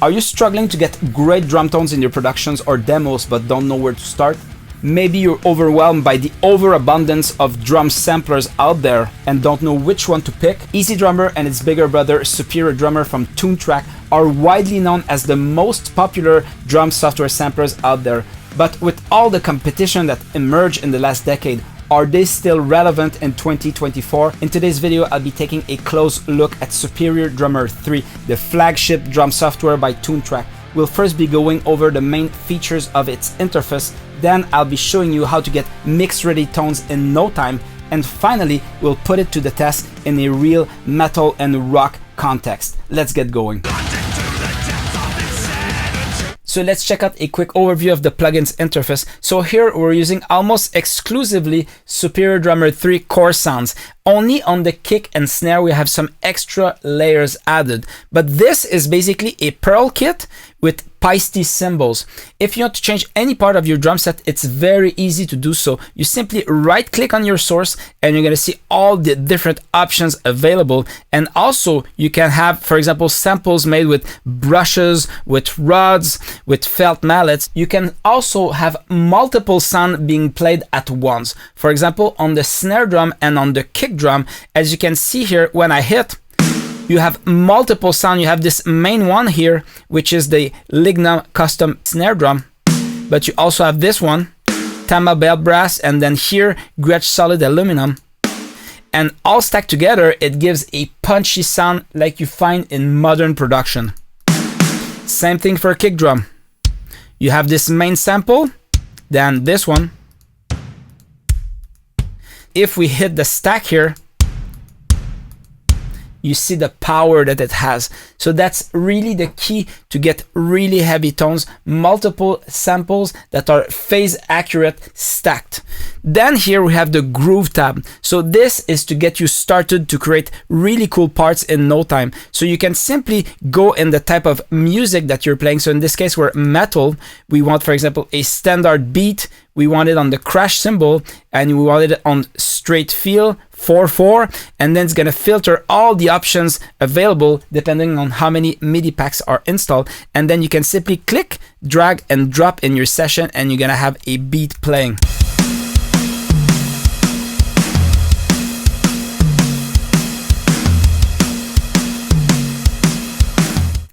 Are you struggling to get great drum tones in your productions or demos but don't know where to start? Maybe you're overwhelmed by the overabundance of drum samplers out there and don't know which one to pick. EZDrummer and its bigger brother Superior Drummer from Toontrack are widely known as the most popular drum software samplers out there. But with all the competition that emerged in the last decade, are they still relevant in 2024? In today's video, I'll be taking a close look at Superior Drummer 3, the flagship drum software by Toontrack. We'll first be going over the main features of its interface, then I'll be showing you how to get mix-ready tones in no time, and finally, we'll put it to the test in a real metal and rock context. Let's get going. So let's check out a quick overview of the plugin's interface. So here we're using almost exclusively Superior Drummer 3 core sounds. Only on the kick and snare we have some extra layers added. But this is basically a Pearl kit with VST cymbals. If you want to change any part of your drum set, it's very easy to do so. You simply right click on your source and you're going to see all the different options available. And also you can have, for example, samples made with brushes, with rods, with felt mallets. You can also have multiple sounds being played at once. For example, on the snare drum and on the kick drum, as you can see here, when I hit, you have multiple sounds. You have this main one here, which is the Lignum custom snare drum, but you also have this one, Tama bell brass, and then here Gretsch solid aluminum, and all stacked together it gives a punchy sound like you find in modern production. Same thing for kick drum. You have this main sample, then this one. If we hit the stack here, you see the power that it has. So that's really the key to get really heavy tones, multiple samples that are phase accurate stacked. Then here we have the Groove tab. So this is to get you started to create really cool parts in no time. So you can simply go in the type of music that you're playing. So in this case, we're metal. We want, for example, a standard beat. We want it on the crash cymbal, and we want it on straight feel 4/4, and then it's gonna filter all the options available depending on how many MIDI packs are installed, and then you can simply click, drag, and drop in your session, and you're gonna have a beat playing.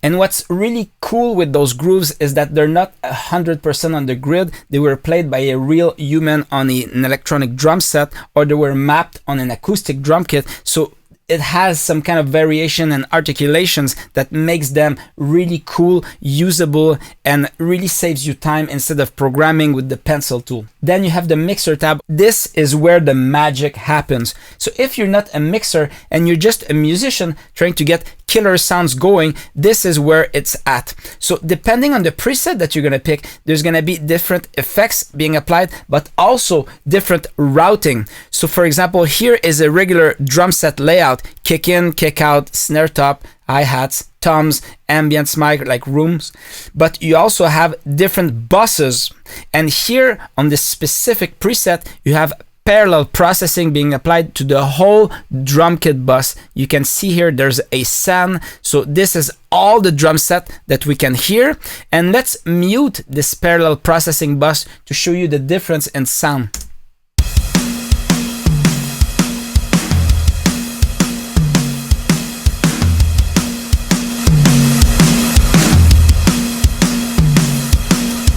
And what's really cool with those grooves is that they're not 100% on the grid. They were played by a real human on an electronic drum set, or they were mapped on an acoustic drum kit. So it has some kind of variation and articulations that makes them really cool, usable, and really saves you time instead of programming with the pencil tool. Then you have the mixer tab. This is where the magic happens. So if you're not a mixer and you're just a musician trying to get killer sounds going, this is where it's at. So depending on the preset that you're gonna pick, there's gonna be different effects being applied, but also different routing. So for example, here is a regular drum set layout: kick in, kick out, snare top, hi-hats, toms, ambience mic, like rooms. But you also have different buses. And here on this specific preset, you have parallel processing being applied to the whole drum kit bus. You can see here there's a SAN. So this is all the drum set that we can hear. And let's mute this parallel processing bus to show you the difference in sound.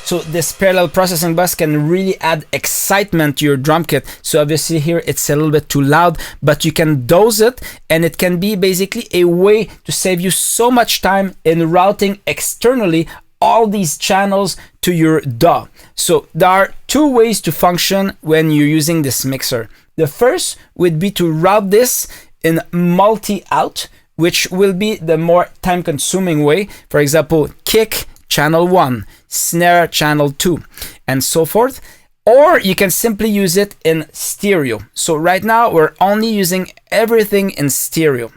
So this parallel processing bus can really add excitement to your drum kit. So obviously here it's a little bit too loud, but you can dose it, and it can be basically a way to save you so much time in routing externally all these channels to your DAW. So there are two ways to function when you're using this mixer. The first would be to route this in multi-out, which will be the more time-consuming way. For example, kick channel 1, snare channel 2, and so forth. Or you can simply use it in stereo. So right now we're only using everything in stereo.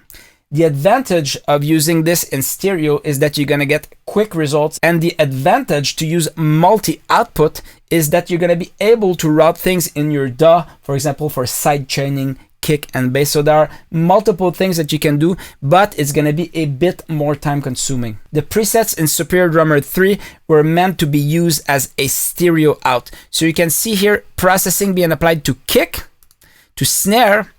The advantage of using this in stereo is that you're gonna get quick results, and the advantage to use multi-output is that you're gonna be able to route things in your DAW, for example, for side chaining, kick, and bass. So there are multiple things that you can do, but it's going to be a bit more time consuming. The presets in Superior Drummer 3 were meant to be used as a stereo out. So you can see here processing being applied to kick, to snare,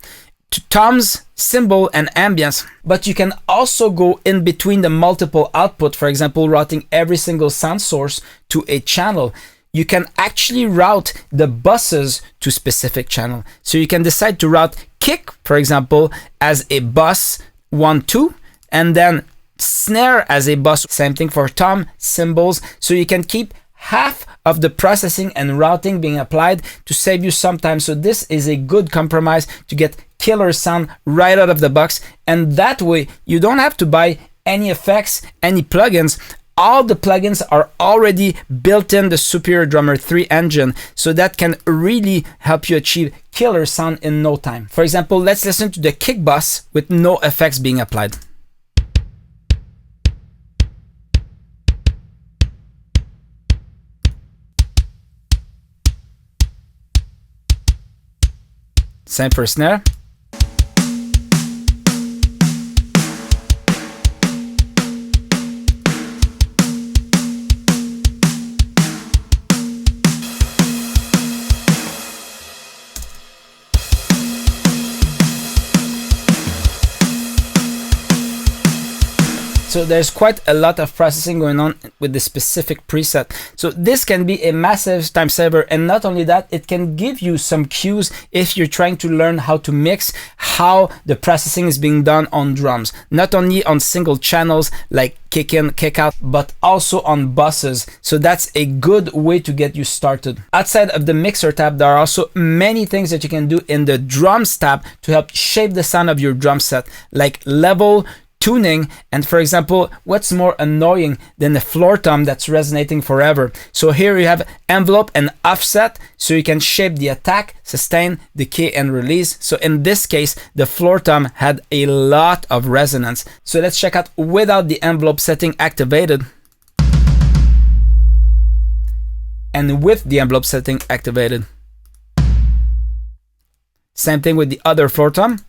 to toms, cymbal, and ambience. But you can also go in between the multiple output, for example, routing every single sound source to a channel. You can actually route the buses to specific channel. So you can decide to route kick, for example, as a bus 1, 2, and then snare as a bus. Same thing for tom, cymbals. So you can keep half of the processing and routing being applied to save you some time. So this is a good compromise to get killer sound right out of the box, and that way you don't have to buy any effects, any plugins. All the plugins are already built in the Superior Drummer 3 engine, so that can really help you achieve killer sound in no time. For example, let's listen to the kick bus with no effects being applied. Same for snare. So there's quite a lot of processing going on with this specific preset. So this can be a massive time saver, and not only that, it can give you some cues if you're trying to learn how to mix, how the processing is being done on drums, not only on single channels like kick in, kick out, but also on buses. So that's a good way to get you started. Outside of the mixer tab, there are also many things that you can do in the drums tab to help shape the sound of your drum set, like level, tuning, and for example, what's more annoying than the floor tom that's resonating forever? So here you have envelope and offset, so you can shape the attack, sustain, decay, and release. So in this case, the floor tom had a lot of resonance. So let's check out without the envelope setting activated, and with the envelope setting activated. Same thing with the other floor tom.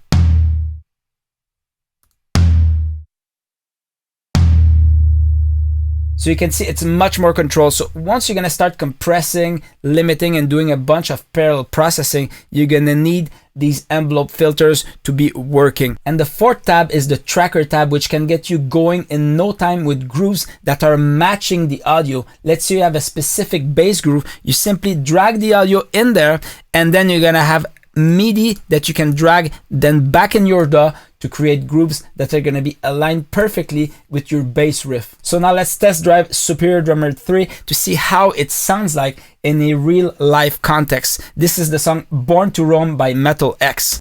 So you can see it's much more control. So once you're gonna start compressing, limiting, and doing a bunch of parallel processing, you're gonna need these envelope filters to be working. And the fourth tab is the tracker tab, which can get you going in no time with grooves that are matching the audio. Let's say you have a specific bass groove, you simply drag the audio in there, and then you're gonna have MIDI that you can drag then back in your DAW to create grooves that are going to be aligned perfectly with your bass riff. So now let's test drive Superior Drummer 3 to see how it sounds like in a real life context. This is the song Born to Roam by Metal X.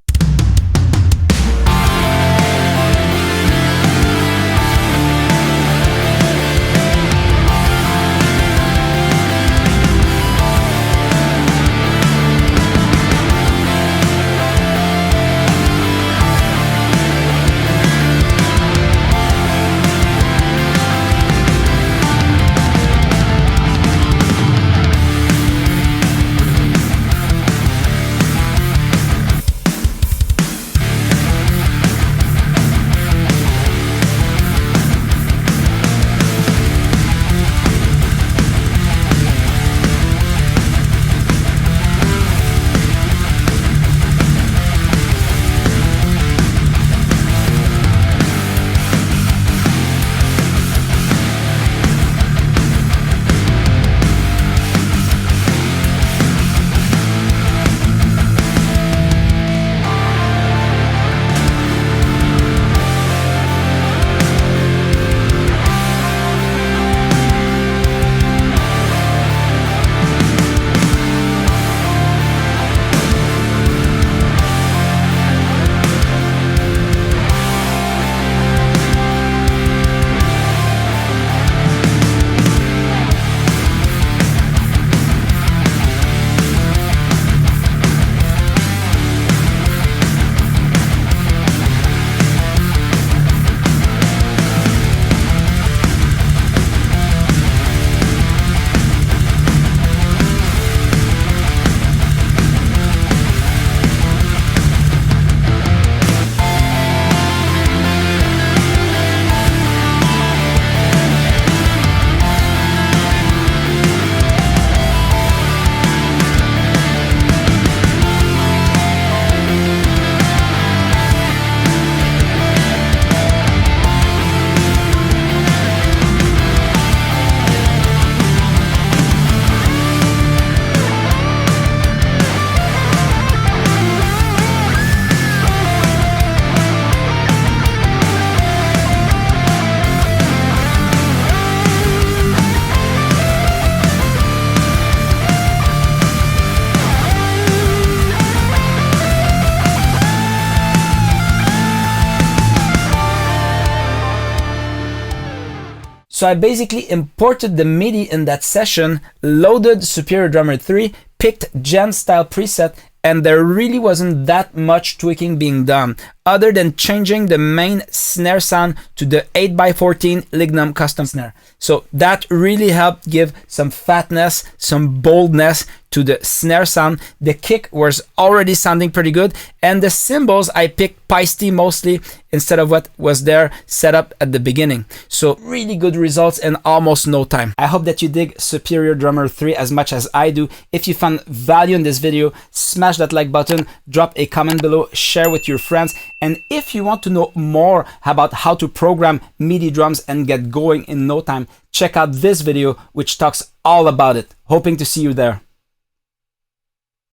So I basically imported the MIDI in that session, loaded Superior Drummer 3, picked Gen style preset, and there really wasn't that much tweaking being done, other than changing the main snare sound to the 8x14 Lignum custom snare. So that really helped give some fatness, some boldness to the snare sound. The kick was already sounding pretty good, and the cymbals I picked Paiste mostly instead of what was there set up at the beginning. So really good results in almost no time. I hope that you dig Superior Drummer 3 as much as I do. If you found value in this video, smash that like button, drop a comment below, share with your friends, and if you want to know more about how to program MIDI drums and get going in no time, check out this video which talks all about it. Hoping to see you there.